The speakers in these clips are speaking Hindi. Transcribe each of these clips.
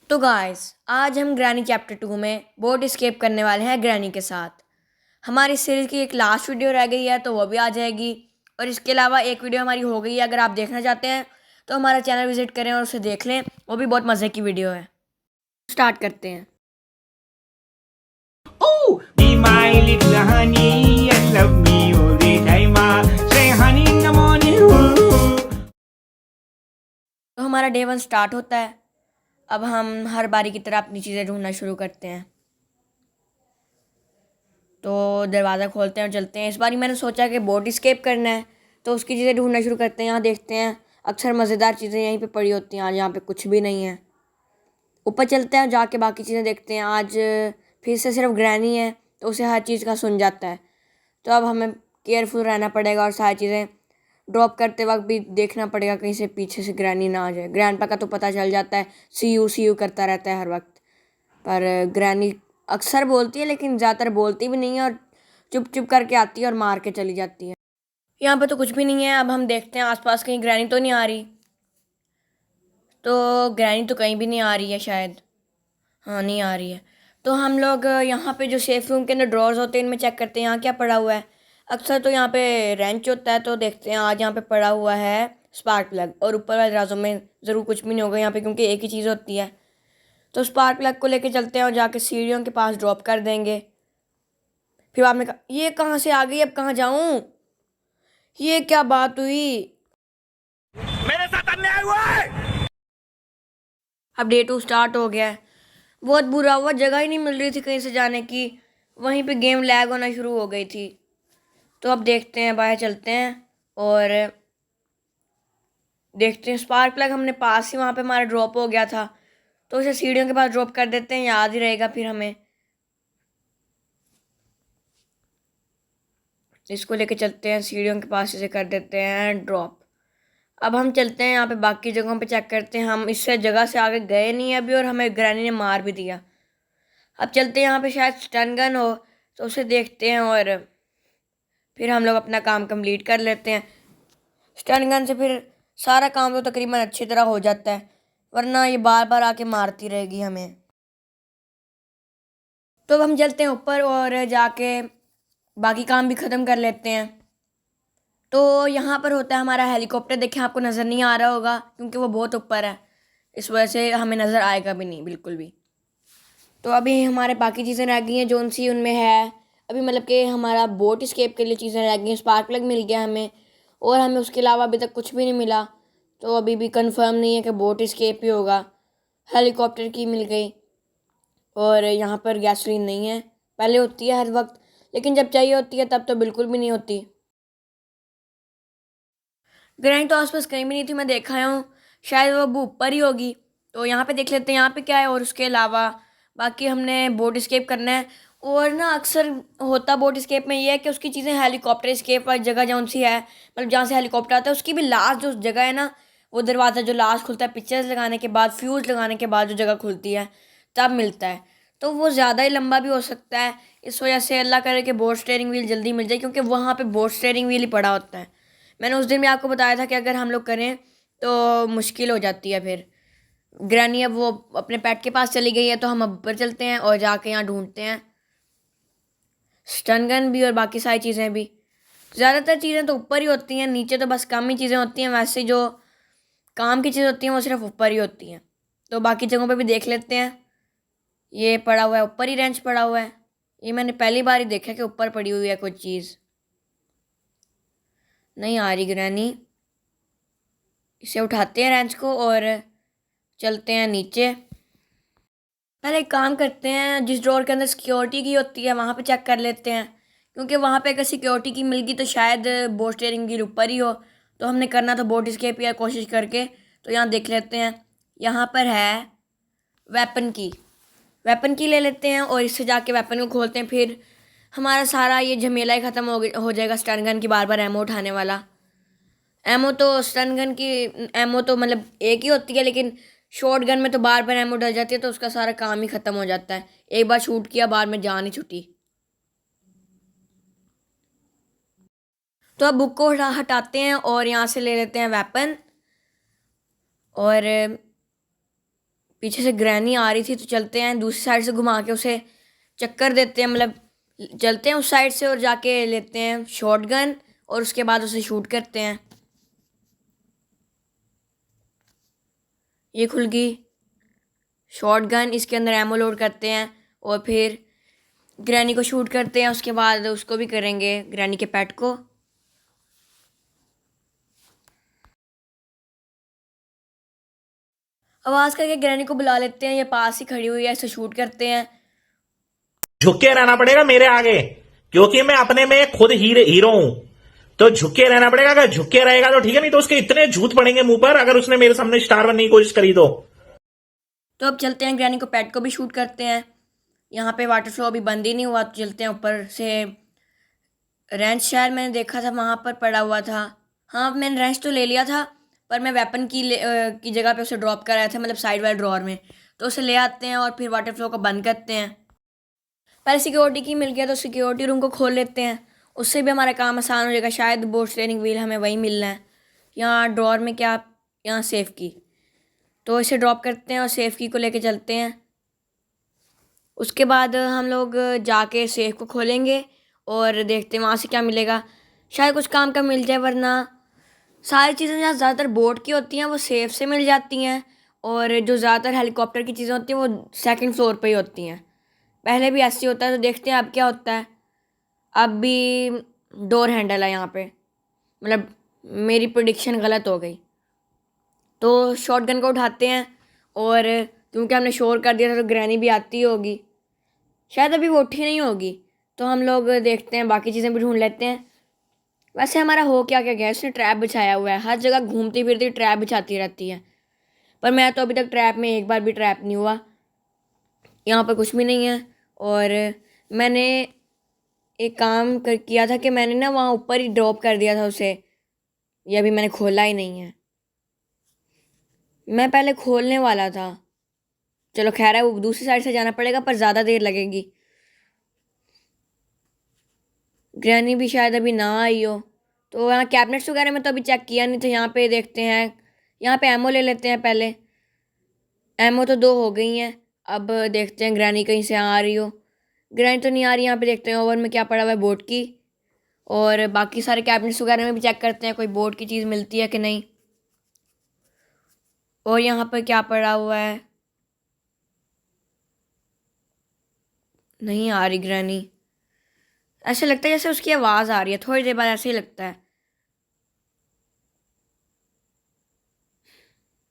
तो गाइस आज हम ग्रैनी चैप्टर 2 में बोट स्केप करने वाले हैं ग्रैनी के साथ। हमारी सीरीज़ की एक लास्ट वीडियो रह गई है तो वो भी आ जाएगी। और इसके अलावा एक वीडियो हमारी हो गई है, अगर आप देखना चाहते हैं तो हमारा चैनल विजिट करें और उसे देख लें, वो भी बहुत मज़े की वीडियो है। स्टार्ट करते हैं। Oh, be my little honey and love me all the time. Say honey in the morning. Ooh. तो हमारा डे 1 स्टार्ट होता है। अब हम हर बारी की तरह अपनी चीज़ें ढूंढना शुरू करते हैं। तो दरवाज़ा खोलते हैं और चलते हैं। इस बारी मैंने सोचा कि बोट स्केप करना है तो उसकी चीज़ें ढूंढना शुरू करते हैं। यहाँ देखते हैं अक्सर मज़ेदार चीज़ें यहीं पे पड़ी होती हैं। आज यहाँ पे कुछ भी नहीं है। ऊपर चलते हैं, जाके बाकी चीज़ें देखते हैं। आज फिर से सिर्फ ग्रैनी है तो उसे हर चीज़ का सुन जाता है। तो अब हमें केयरफुल रहना पड़ेगा और सारी चीज़ें ड्रॉप करते वक्त भी देखना पड़ेगा कहीं से पीछे से ग्रैनी ना आ जाए। ग्रैंडपा का तो पता चल जाता है, सी यू करता रहता है हर वक्त। पर ग्रैनी अक्सर बोलती है लेकिन ज़्यादातर बोलती भी नहीं है और चुप चुप करके आती है और मार के चली जाती है। यहाँ पे तो कुछ भी नहीं है। अब हम देखते हैं आसपास कहीं ग्रैनी तो नहीं आ रही। तो ग्रैनी तो कहीं भी नहीं आ रही है शायद। हाँ, नहीं आ रही है। तो हम लोग यहाँ पे जो सेफ रूम के अंदर ड्रॉर्स होते हैं इनमें चेक करते हैं यहाँ क्या पड़ा हुआ है। अक्सर तो यहाँ पे रेंच होता है, तो देखते हैं आज यहाँ पे पड़ा हुआ है स्पार्क प्लग। और ऊपर वाले दराजों में ज़रूर कुछ भी नहीं होगा यहाँ पे, क्योंकि एक ही चीज़ होती है। तो स्पार्क प्लग को लेके चलते हैं और जाके सीढ़ियों के पास ड्रॉप कर देंगे। फिर आपने कहा ये कहाँ से आ गई, अब कहाँ जाऊँ, ये क्या बात हुई। मेरे साथ अन्याय हुआ है। अब डे 2 स्टार्ट हो गया है। बहुत बुरा हुआ, जगह ही नहीं मिल रही थी कहीं से जाने की। वहीं पे गेम लैग होना शुरू हो गई थी। तो अब देखते हैं, बाहर चलते हैं और देखते हैं। स्पार्क प्लग हमने पास ही वहाँ पे हमारा ड्रॉप हो गया था, तो उसे सीढ़ियों के पास ड्रॉप कर देते हैं, याद ही रहेगा फिर हमें। इसको लेके चलते हैं सीढ़ियों के पास, इसे कर देते हैं ड्रॉप। अब हम चलते हैं यहाँ पे बाकी जगहों पे चेक करते हैं। हम इससे जगह से आगे गए नहीं अभी और हमें ग्रैनी ने मार भी दिया। अब चलते हैं यहाँ पे शायद स्टन गन हो तो उसे देखते हैं और फिर हम लोग अपना काम कंप्लीट कर लेते हैं। स्टन गन से फिर सारा काम तो तकरीबन अच्छी तरह हो जाता है, वरना ये बार बार आके मारती रहेगी हमें। तो अब हम चलते हैं ऊपर और जाके बाकी काम भी ख़त्म कर लेते हैं। तो यहाँ पर होता है हमारा हेलीकॉप्टर। देखें, आपको नज़र नहीं आ रहा होगा क्योंकि वो बहुत ऊपर है, इस वजह से हमें नज़र आएगा भी नहीं बिल्कुल भी। तो अभी हमारे बाकी चीज़ें रह गई हैं, जोन सी उनमें है अभी, मतलब कि हमारा बोट स्केप के लिए चीज़ें रह गई हैं। स्पार्क प्लग मिल गया हमें और हमें उसके अलावा अभी तक कुछ भी नहीं मिला। तो अभी भी कंफर्म नहीं है कि बोट स्केप ही होगा। हेलीकॉप्टर की मिल गई और यहाँ पर गैसोलीन नहीं है। पहले होती है हर वक्त, लेकिन जब चाहिए होती है तब तो बिल्कुल भी नहीं होती। ग्रैनी तो आसपास कहीं भी नहीं थी, मैं देखा हूँ। शायद वो अब ऊपर ही होगी। तो यहाँ पे देख लेते हैं यहाँ पे क्या है। और उसके अलावा बाकी हमने बोट स्केप करना है। और ना अक्सर होता बोट स्केप में ये है कि उसकी चीज़ें हेलीकॉप्टर स्केप वाली जगह जौन सी है, मतलब जहाँ से हेलीकॉप्टर आता है, उसकी भी लास्ट जो जगह है ना, वो दरवाज़ा जो लास्ट खुलता है पिक्चर्स लगाने के बाद, फ्यूज़ लगाने के बाद जो जगह खुलती है तब मिलता है। तो वो ज़्यादा ही लंबा भी हो सकता है। इस वजह से अल्लाह करे कि बोट स्टीयरिंग व्हील जल्दी मिल जाए, क्योंकि वहाँ पे बोट स्टीयरिंग व्हील ही पड़ा होता है। मैंने उस दिन भी आपको बताया था कि अगर हम लोग करें तो मुश्किल हो जाती है फिर। ग्रैनी अब वो अपने पेट के पास चली गई है, तो हम अब ऊपर चलते हैं और जाके यहाँ ढूंढते हैं स्टन गन भी और बाकी सारी चीज़ें भी। ज़्यादातर चीज़ें तो ऊपर ही होती हैं, नीचे तो बस कम ही चीज़ें होती हैं। वैसे जो काम की चीज़ें होती हैं वो सिर्फ ऊपर ही होती हैं। तो बाकी जगहों पे भी देख लेते हैं। ये पड़ा हुआ है, ऊपर ही रेंच पड़ा हुआ है। ये मैंने पहली बार ही देखा कि ऊपर पड़ी हुई है कोई चीज़। नहीं आ रही ग्रैनी। इसे उठाते हैं रेंच को और चलते हैं नीचे। पहले एक काम करते हैं, जिस ड्रॉर के अंदर सिक्योरिटी की होती है वहाँ पे चेक कर लेते हैं, क्योंकि वहाँ पे अगर सिक्योरिटी की मिल गई तो शायद बोट स्टीयरिंग व्हील ऊपर ही हो। तो हमने करना तो बोट स्केप या कोशिश करके। तो यहाँ देख लेते हैं, यहाँ पर है वेपन की ले लेते हैं और इससे जाके वेपन को खोलते हैं। फिर हमारा सारा ये झमेला ही ख़त्म हो जाएगा स्टन गन की बार बार एमो उठाने वाला। एमो तो स्टन गन की एमो तो मतलब एक ही होती है, लेकिन शॉर्ट गन में तो बार बार एमो डल जाती है, तो उसका सारा काम ही ख़त्म हो जाता है। एक बार शूट किया, बाद में जान ही छुट्टी। तो अब बुक को हटाते हैं और यहाँ से ले लेते हैं वेपन और पीछे से ग्रैनी आ रही थी, तो चलते हैं दूसरी साइड से घुमा के उसे चक्कर देते हैं, मतलब चलते हैं उस साइड से और जाके लेते हैं शॉटगन और उसके बाद उसे शूट करते हैं। ये खुल गई शॉटगन, इसके अंदर एमो लोड करते हैं और फिर ग्रैनी को शूट करते हैं, उसके बाद उसको भी करेंगे, ग्रैनी के पेट को। आवाज़ करके ग्रैनी को बुला लेते हैं, ये पास ही खड़ी हुई है, इसे शूट करते हैं। झुक के रहना पड़ेगा मेरे आगे, क्योंकि मैं अपने में खुद हीरो हूं। तो झुक के रहना पड़ेगा, अगर झुक के रहेगा तो ठीक है, नहीं तो उसके इतने झूठ पड़ेंगे मुंह पर अगर उसने मेरे सामने स्टार बनने की कोशिश करी तो। अब चलते हैं, ग्रैनी को पेट को भी शूट करते हैं। यहाँ पे वाटर फ्लो अभी बंद ही नहीं हुआ, तो चलते हैं ऊपर से। रेंच शायद मैंने देखा था वहाँ पर पड़ा हुआ था। हाँ, मैंने रेंच तो ले लिया था, पर मैं वेपन की जगह पे उसे ड्रॉप कराया था, मतलब साइड वाले ड्रॉअर में। तो उसे ले आते हैं और फिर वाटर फ्लो को बंद करते हैं। पहले सिक्योरिटी की मिल गया तो सिक्योरिटी रूम को खोल लेते हैं, उससे भी हमारा काम आसान हो जाएगा। शायद बोट स्टीयरिंग व्हील हमें वही मिलना है। यहाँ ड्रॉअर में क्या, यहाँ सेफ की, तो इसे ड्रॉप करते हैं और सेफ की को लेके चलते हैं। उसके बाद हम लोग जाके सेफ को खोलेंगे और देखते हैं वहाँ से क्या मिलेगा। शायद कुछ काम का मिल जाए, वरना सारी चीज़ें जहाँ ज़्यादातर बोट की होती हैं वो सेफ से मिल जाती हैं, और जो ज़्यादातर हेलीकॉप्टर की चीज़ें होती हैं वो सेकंड फ्लोर पे ही होती हैं। पहले भी ऐसे ही होता है, तो देखते हैं अब क्या होता है। अब भी डोर हैंडल है यहाँ पे, मतलब मेरी प्रेडिक्शन गलत हो गई। तो शॉटगन को उठाते हैं, और क्योंकि हमने शोर कर दिया था तो ग्रैनी भी आती होगी, शायद अभी वो उठी नहीं होगी। तो हम लोग देखते हैं, बाकी चीज़ें भी ढूंढ लेते हैं। वैसे हमारा हो क्या क्या गया, उसने ट्रैप बिछाया हुआ है, हर जगह घूमती फिरती ट्रैप बिछाती रहती है, पर मैं तो अभी तक ट्रैप में एक बार भी ट्रैप नहीं हुआ। यहाँ पर कुछ भी नहीं है। और मैंने एक काम किया था कि मैंने ना वहाँ ऊपर ही ड्रॉप कर दिया था उसे, ये अभी मैंने खोला ही नहीं है। मैं पहले खोलने वाला था, चलो खैर है, वो दूसरी साइड से जाना पड़ेगा, पर ज़्यादा देर लगेगी। ग्रैनी भी शायद अभी ना आई हो। तो यहाँ कैबिनेट्स वगैरह में तो अभी चेक किया नहीं था। यहाँ पे देखते हैं, यहाँ पे एमओ ले लेते हैं पहले। एमओ तो 2 हो गई हैं। अब देखते हैं ग्रैनी कहीं से आ रही हो। ग्रैनी तो नहीं आ रही। यहाँ पे देखते हैं ओवन में क्या पड़ा हुआ है, बोट की। और बाकी सारे कैबिनेट्स वगैरह में भी चेक करते हैं कोई बोट की चीज़ मिलती है कि नहीं। और यहाँ पर क्या पड़ा हुआ है, नहीं आ रही ग्रैनी। ऐसे लगता है जैसे उसकी आवाज़ आ रही है, थोड़ी देर बाद ऐसे ही लगता है।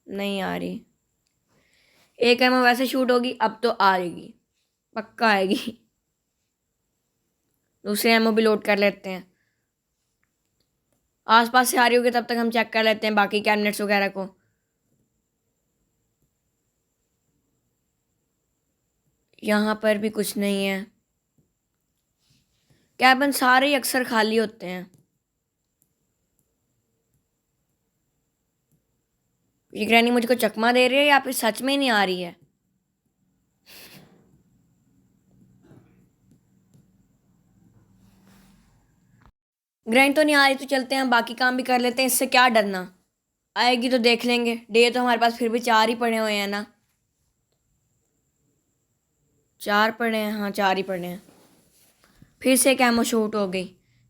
नहीं आ रही। एक एमओ वैसे शूट होगी, अब तो आएगी, पक्का आएगी। दूसरे एमओ भी लोड कर लेते हैं। आसपास से आ रही होगी तब तक हम चेक कर लेते हैं बाकी कैबिनेट्स वगैरह को। यहाँ पर भी कुछ नहीं है। कैबिन सारे ही अक्सर खाली होते हैं। ये ग्रैनी मुझको चकमा दे रही है या फिर सच में नहीं आ रही है। ग्रैनी तो नहीं आ रही, तो चलते हैं, बाकी काम भी कर लेते हैं। इससे क्या डरना, आएगी तो देख लेंगे। डे तो हमारे पास फिर भी 4 ही पड़े हुए हैं ना। 4 पड़े हैं, हाँ 4 ही पड़े हैं। फिर से कैमो शूट हो गई।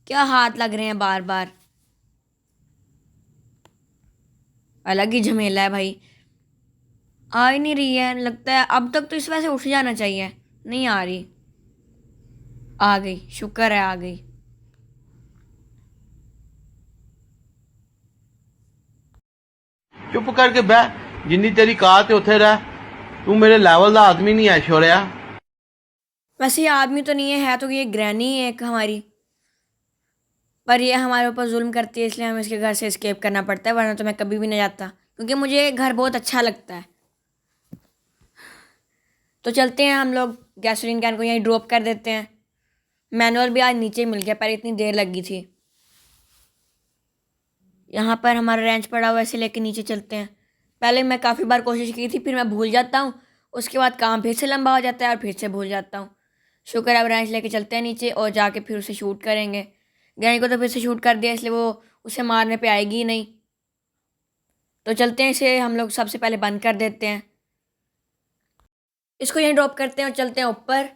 क्या हाथ लग रहे हैं बार बार, अलग ही झमेला है भाई। आ ही नहीं रही है, लगता है अब तक तो इस वजह से उठ जाना चाहिए। नहीं आ रही। आ गई, शुक्र है आ गई। चुप करके बह, जिन्नी तेरी कात है उत्थे रह। तू मेरे लेवल का आदमी नहीं है छोरिया। वैसे ये आदमी तो नहीं है तो ये ग्रैनी है एक हमारी, पर ये हमारे ऊपर जुल्म करती है, इसलिए हमें इसके घर से एस्केप करना पड़ता है, वरना तो मैं कभी भी नहीं जाता, क्योंकि मुझे घर बहुत अच्छा लगता है। तो चलते हैं हम लोग, गैसोलीन कैन को यहीं ड्रॉप कर देते हैं। मैनुअल भी आज नीचे मिल गया, पर इतनी देर लगी थी। यहाँ पर हमारा रेंच पड़ा हुआ है, इसे लेके नीचे चलते हैं। पहले मैं काफ़ी बार कोशिश की थी, फिर मैं भूल जाता हूँ, उसके बाद काम फिर से लंबा हो जाता है और फिर से भूल जाता हूँ। शुक्र है अब रेंच लेके चलते हैं नीचे और जाके फिर उसे शूट करेंगे। ग्रैनी को तो फिर से शूट कर दिया, इसलिए वो उसे मारने पे आएगी ही नहीं। तो चलते हैं, इसे हम लोग सबसे पहले बंद कर देते हैं। इसको यहीं ड्रॉप करते हैं और चलते हैं ऊपर।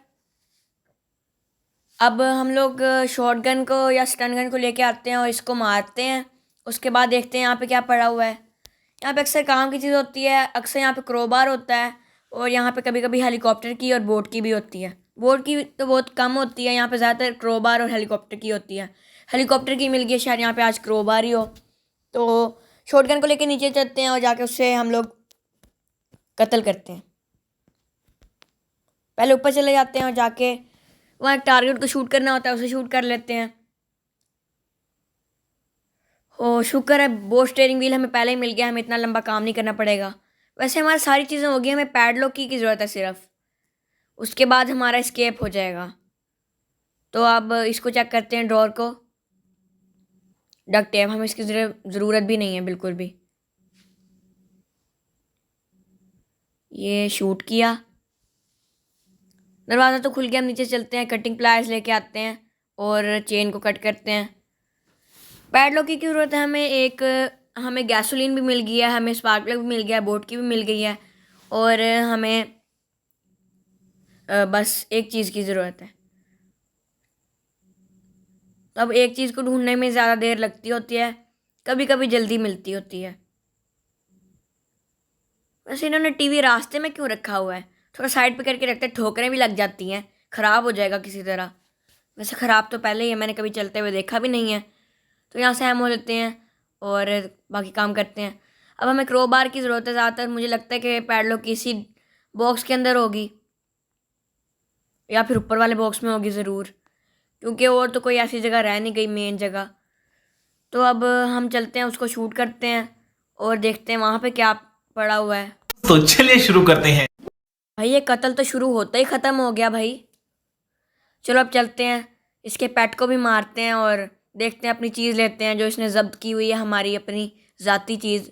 अब हम लोग शॉटगन को या स्टन गन को लेके आते हैं और इसको मारते हैं। उसके बाद देखते हैं यहाँ पे क्या पड़ा हुआ है। यहाँ पे अक्सर काम की चीज़ होती है, अक्सर यहाँ पे क्रोबार होता है और यहाँ पे कभी कभी हेलीकॉप्टर की और बोट की भी होती है। बोट की तो बहुत कम होती है, यहाँ पे ज़्यादातर क्रोबार और हेलीकॉप्टर की होती है। हेलीकॉप्टर की मिल गई, शायद यहाँ पे आज क्रोबार ही हो। तो शॉटगन को लेके नीचे चलते हैं और जाके उससे हम लोग कत्ल करते हैं। पहले ऊपर चले जाते हैं और जाके वहाँ एक टारगेट को शूट करना होता है, उसे शूट कर लेते हैं। ओ शुक्र है वो स्टीयरिंग व्हील हमें पहले ही मिल गया, हमें इतना लंबा काम नहीं करना पड़ेगा। वैसे हमारी सारी चीज़ें हो गई, हमें पैडलॉक की ज़रूरत है सिर्फ, उसके बाद हमारा एस्केप हो जाएगा। तो अब इसको चेक करते हैं ड्रॉर को। डक्ट टेप, हमें इसकी ज़रूरत भी नहीं है बिल्कुल भी। ये शूट किया, दरवाज़ा तो खुल गया। हम नीचे चलते हैं, कटिंग प्लायर्स लेके आते हैं और चेन को कट करते हैं। पैडलॉक की ज़रूरत है हमें एक, हमें गैसोलीन भी मिल गई है, हमें स्पार्क प्लग भी मिल गया है, बोट की भी मिल गई है और हमें बस एक चीज़ की ज़रूरत है। तो अब एक चीज़ को ढूंढने में ज़्यादा देर लगती होती है, कभी कभी जल्दी मिलती होती है। वैसे इन्होंने टीवी रास्ते में क्यों रखा हुआ है? थोड़ा साइड पे करके रखते, ठोकरें भी लग जाती हैं, ख़राब हो जाएगा किसी तरह। वैसे ख़राब तो पहले ही है, मैंने कभी चलते हुए देखा भी नहीं है। तो यहाँ से हम हो लेते हैं और बाकी काम करते हैं। अब हमें क्रोबार की ज़रूरत है ज़्यादातर, मुझे लगता है कि पैडलॉक किसी बॉक्स के अंदर होगी या फिर ऊपर वाले बॉक्स में होगी ज़रूर, क्योंकि और तो कोई ऐसी जगह रह नहीं गई मेन जगह। तो अब हम चलते हैं, उसको शूट करते हैं और देखते हैं वहाँ पे क्या पड़ा हुआ है। तो चलिए शुरू करते हैं। भाई ये कत्ल तो शुरू होता ही ख़त्म हो गया भाई। चलो अब चलते हैं, इसके पेट को भी मारते हैं और देखते हैं, अपनी चीज़ लेते हैं जो इसने जब्त की हुई है, हमारी अपनी ज़ाती चीज़।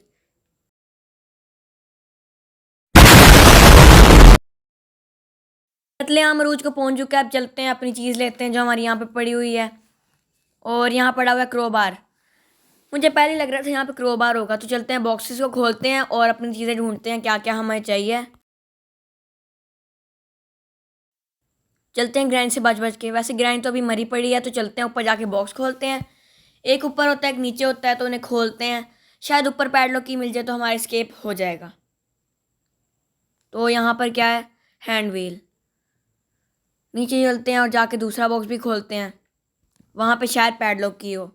कत्लेआम अरूज को पहुंच चुका है। अब चलते हैं, अपनी चीज़ लेते हैं जो हमारी यहाँ पे पड़ी हुई है। और यहाँ पड़ा हुआ है क्रोबार, मुझे पहले लग रहा था यहाँ पे क्रोबार होगा। तो चलते हैं, बॉक्सेस को खोलते हैं और अपनी चीज़ें ढूंढते हैं क्या क्या हमें चाहिए। चलते हैं ग्राइंड से बच बच के, वैसे ग्राइंड तो अभी मरी पड़ी है। तो चलते हैं ऊपर जाके बॉक्स खोलते हैं, एक ऊपर होता है एक नीचे होता है, तो उन्हें खोलते हैं, शायद ऊपर पैडलॉक की मिल जाए तो हमारा एस्केप हो जाएगा। तो यहाँ पर क्या है, हैंड व्हील। नीचे चलते हैं और जाके दूसरा बॉक्स भी खोलते हैं, वहाँ पे शायद पैडलॉक की हो।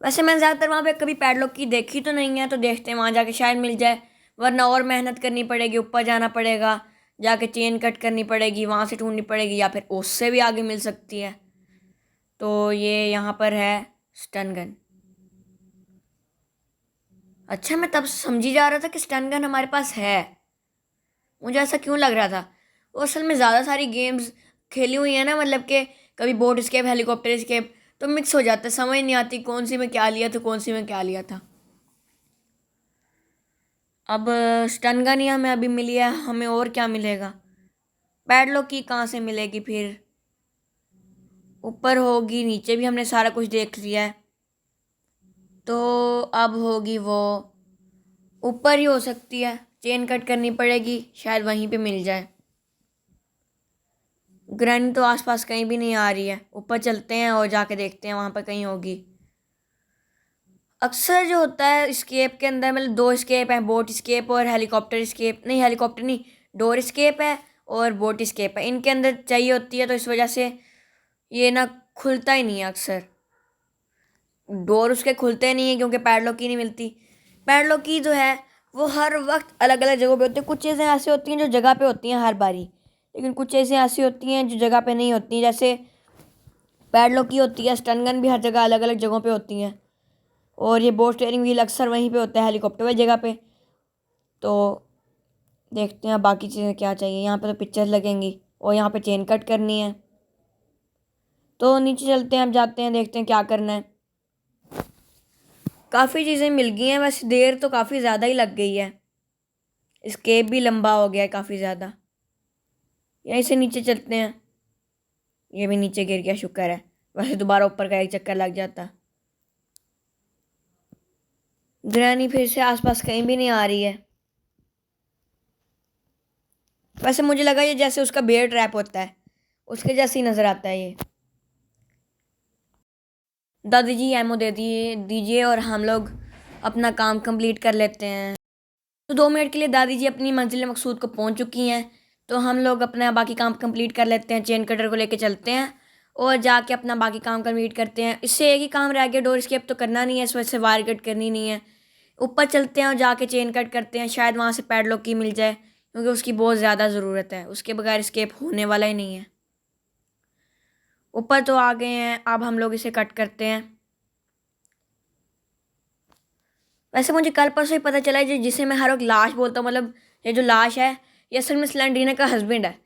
वैसे मैंने ज़्यादातर वहाँ पे कभी पैडलॉक की देखी तो नहीं है, तो देखते हैं वहाँ जाके शायद मिल जाए, वरना और मेहनत करनी पड़ेगी, ऊपर जाना पड़ेगा, जाके चेन कट करनी पड़ेगी, वहाँ से ढूंढनी पड़ेगी, या फिर उससे भी आगे मिल सकती है। तो ये यहाँ पर है स्टन गन। अच्छा, मैं तब समझी जा रहा था कि स्टन गन हमारे पास है, मुझे ऐसा क्यों लग रहा था। वो असल में ज़्यादा सारी गेम्स खेली हुई है ना, मतलब कि कभी बोट स्केप, हेलीकॉप्टर स्केप, तो मिक्स हो जाता है, समझ नहीं आती कौन सी में क्या लिया था, कौन सी में क्या लिया था। अब स्टन गन ही हमें अभी मिली है, हमें और क्या मिलेगा? पैडलॉक की कहाँ से मिलेगी फिर? ऊपर होगी, नीचे भी हमने सारा कुछ देख लिया है, तो अब होगी वो ऊपर ही हो सकती है। चेन कट करनी पड़ेगी, शायद वहीं पे मिल जाए। ग्रैनी तो आसपास कहीं भी नहीं आ रही है, ऊपर चलते हैं और जाके देखते हैं वहाँ पर कहीं होगी। अक्सर जो होता है स्केप के अंदर, मतलब दो स्केप हैं, बोट स्केप और हेलीकॉप्टर स्केप, नहीं हेलीकॉप्टर नहीं, डोर स्केप है और बोट स्केप है, इनके अंदर चाहिए होती है। तो इस वजह से ये ना खुलता ही नहीं है, अक्सर डोर उसके खुलते नहीं है क्योंकि पैडलॉक की नहीं मिलती। पैडलॉक की जो है वो हर वक्त अलग अलग जगहों पे होती है, कुछ चीज़ें ऐसी होती हैं जो जगह पे होती हैं हर बारी, लेकिन कुछ चीज़ें ऐसी होती हैं जो जगह पे नहीं होती हैं। जैसे पैडलॉक की होती है, स्टन गन भी हर जगह अलग अलग जगहों पे होती हैं, और ये बोट स्टीयरिंग व्हील अक्सर वहीं पे होता है, हेलीकॉप्टर वाली जगह पे। तो देखते हैं बाकी चीज़ें क्या चाहिए। यहाँ पे तो पिक्चर लगेंगी और यहाँ पे चेन कट करनी है। तो नीचे चलते हैं, अब जाते हैं, देखते हैं क्या करना है। काफ़ी चीज़ें मिल गई हैं, वैसे देर तो काफ़ी ज़्यादा ही लग गई है, स्केप भी लंबा हो गया है काफ़ी ज़्यादा। यहीं से नीचे चलते हैं, ये भी नीचे गिर गया, शुक्र है, वैसे दोबारा ऊपर का एक चक्कर लग जाता। ग्रैनी फिर से आसपास कहीं भी नहीं आ रही है। वैसे मुझे लगा ये जैसे उसका बेयर ट्रैप होता है, उसके जैसे ही नज़र आता है ये। दादी जी एमओ दे दीजिए और हम लोग अपना काम कंप्लीट कर लेते हैं। तो 2 मिनट के लिए दादी जी अपनी मंजिल मकसूद को पहुंच चुकी हैं, तो हम लोग अपना बाकी काम कंप्लीट कर लेते हैं। चेन कटर को लेके चलते हैं और जाके अपना बाकी काम कंप्लीट करते हैं। इससे एक ही काम रह गया, डोर स्केप तो करना नहीं है, इस वजह से वायर कट करनी नहीं है। ऊपर चलते हैं और जाके चेन कट करते हैं, शायद वहाँ से पैडलॉक की मिल जाए, क्योंकि उसकी बहुत ज़्यादा ज़रूरत है, उसके बगैर स्केप होने वाला ही नहीं है। ऊपर तो आ गए हैं, अब हम लोग इसे कट करते हैं। वैसे मुझे कल परसों ही पता चला है, जिसे मैं हर वक्त लाश बोलता हूँ, मतलब ये जो लाश है ये असल में स्लेंड्रीना का हस्बैंड है।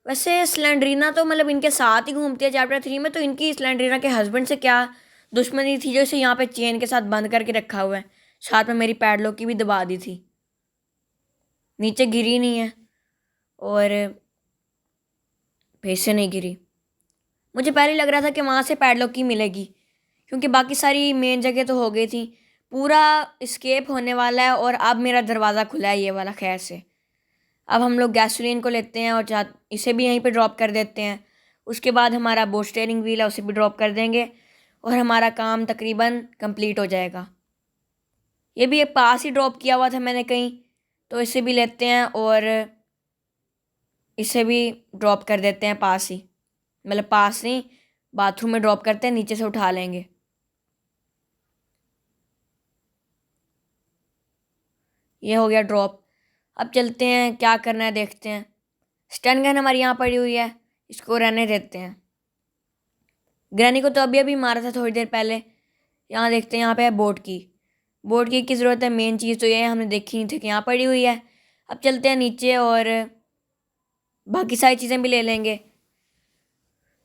वैसे स्लेंड्रीना तो मतलब इनके साथ ही घूमती है चैप्टर 3 में, तो इनकी स्लेंड्रीना के हस्बैंड से क्या दुश्मनी थी जो इसे यहाँ पे चेन के साथ बंद करके रखा हुआ है। साथ में मेरी पैडलॉक की भी दबा दी थी, नीचे गिरी नहीं है और फिर से नहीं गिरी। मुझे पहले लग रहा था कि वहाँ से पैडलॉक की मिलेगी, क्योंकि बाकी सारी मेन जगह तो हो गई थी। पूरा इस्केप होने वाला है और अब मेरा दरवाज़ा खुला है ये वाला, खैर से। अब हम लोग गैसोलीन को लेते हैं और इसे भी यहीं पे ड्रॉप कर देते हैं। उसके बाद हमारा बोट स्टीयरिंग व्हील है, उसे भी ड्रॉप कर देंगे और हमारा काम तकरीबन कंप्लीट हो जाएगा। ये भी एक पास ही ड्रॉप किया हुआ था मैंने कहीं, तो इसे भी लेते हैं और इसे भी ड्रॉप कर देते हैं पास ही, मतलब पास नहीं, बाथरूम में ड्रॉप करते हैं, नीचे से उठा लेंगे। ये हो गया ड्रॉप। अब चलते हैं, क्या करना है देखते हैं। स्टन गन हमारी यहाँ पड़ी हुई है, इसको रहने देते हैं। ग्रैनी को तो अभी अभी मारा था थोड़ी देर पहले। यहाँ देखते हैं, यहाँ पे है बोट की ज़रूरत है। मेन चीज़ तो ये है, हमने देखी नहीं थी कि यहाँ पड़ी हुई है। अब चलते हैं नीचे और बाकी सारी चीज़ें भी ले लेंगे।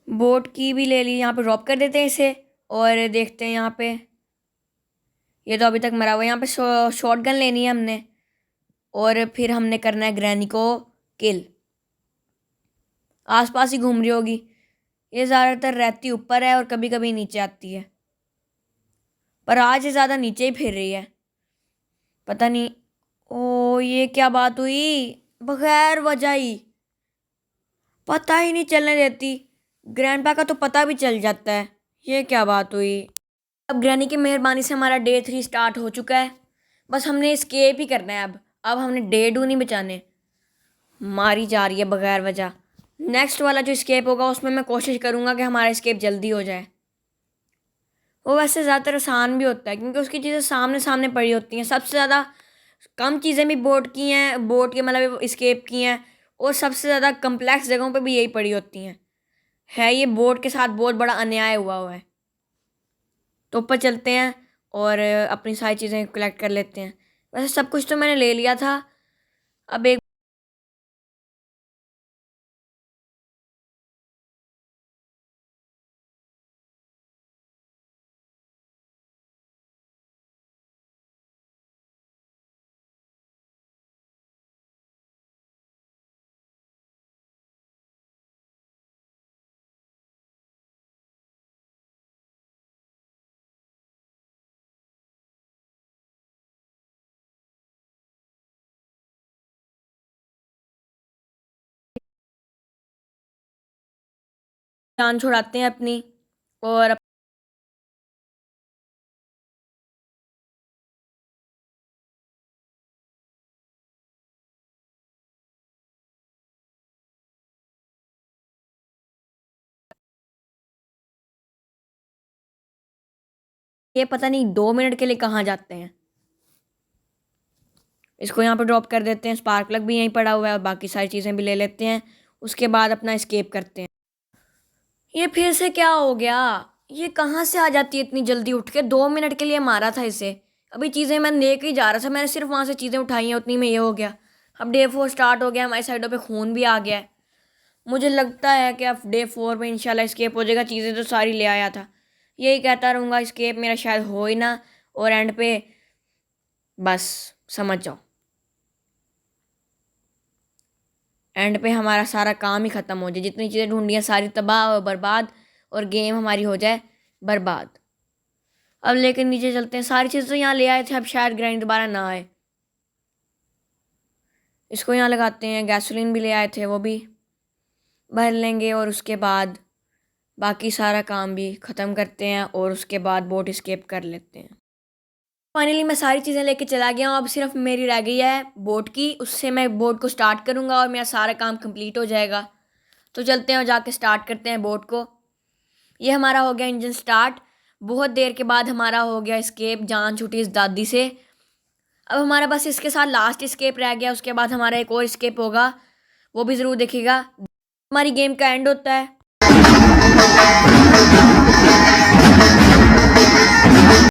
बोट की भी ले ली, यहाँ पे ड्रॉप कर देते हैं इसे और देखते हैं यहाँ पे। ये तो अभी तक मरा हुआ है। यहाँ पे शॉट गन लेनी है हमने और फिर हमने करना है ग्रैनी को किल। आसपास ही घूम रही होगी, ये ज़्यादातर रहती ऊपर है और कभी कभी नीचे आती है, पर आज ये ज़्यादा नीचे ही फिर रही है, पता नहीं। ओ ये क्या बात हुई, बगैर वजह ही पता ही नहीं चलने देती। ग्रैंडपा का तो पता भी चल जाता है, ये क्या बात हुई। अब ग्रैनी की मेहरबानी से हमारा डे 3 स्टार्ट हो चुका है। बस हमने स्केप ही करना है। अब हमने डे 2 नहीं बचाने। मारी जा रही है बगैर वजह। नेक्स्ट वाला जो स्केप होगा उसमें मैं कोशिश करूँगा कि हमारा स्केप जल्दी हो जाए। वो वैसे ज़्यादातर आसान भी होता है, क्योंकि उसकी चीज़ें सामने सामने पड़ी होती हैं। सबसे ज़्यादा कम चीज़ें भी बोट की हैं, बोट के मतलब स्केप की हैं, और सबसे ज़्यादा कम्प्लेक्स जगहों पे भी यही पड़ी होती हैं। है ये बोट के साथ बहुत बड़ा अन्याय हुआ है। तो ऊपर चलते हैं और अपनी सारी चीज़ें कलेक्ट कर लेते हैं। वैसे सब कुछ तो मैंने ले लिया था। अब एक जान छुड़ाते हैं अपनी और ये पता नहीं 2 मिनट के लिए कहाँ जाते हैं। इसको यहाँ पे ड्रॉप कर देते हैं। स्पार्क प्लग भी यहीं पड़ा हुआ है और बाकी सारी चीज़ें भी ले लेते हैं। उसके बाद अपना एस्केप करते हैं। ये फिर से क्या हो गया, ये कहाँ से आ जाती है इतनी जल्दी उठ के। 2 मिनट के लिए मारा था इसे, अभी चीज़ें मैं लेके ही जा रहा था, मैंने सिर्फ वहाँ से चीज़ें उठाई हैं, उतनी में ये हो गया। अब डे 4 स्टार्ट हो गया, हमारी साइडों पे खून भी आ गया है। मुझे लगता है कि अब डे 4 में इंशाल्लाह स्केप हो जाएगा। चीज़ें तो सारी ले आया था, यही कहता रहूँगा स्केप मेरा शायद हो ही ना, और एंड पे बस समझ जाओ, एंड पे हमारा सारा काम ही ख़त्म हो जाए। जितनी चीज़ें ढूंढी हैं सारी तबाह और बर्बाद, और गेम हमारी हो जाए बर्बाद। अब लेकर नीचे चलते हैं। सारी चीज़ें तो यहाँ ले आए थे, अब शायद ग्रैंड दोबारा ना आए। इसको यहाँ लगाते हैं। गैसोलीन भी ले आए थे, वो भी भर लेंगे और उसके बाद बाकी सारा काम भी ख़त्म करते हैं और उसके बाद बोट एस्केप कर लेते हैं। फाइनली मैं सारी चीज़ें लेके चला गया हूँ। अब सिर्फ मेरी रह गई है बोट की, उससे मैं बोट को स्टार्ट करूँगा और मेरा सारा काम कंप्लीट हो जाएगा। तो चलते हैं और जाके स्टार्ट करते हैं बोट को। ये हमारा हो गया इंजन स्टार्ट। बहुत देर के बाद हमारा हो गया एस्केप, जान छूटी इस दादी से। अब हमारा बस इसके साथ लास्ट एस्केप रह गया, उसके बाद हमारा एक और एस्केप होगा, वो भी ज़रूर देखिएगा। हमारी गेम का एंड होता है।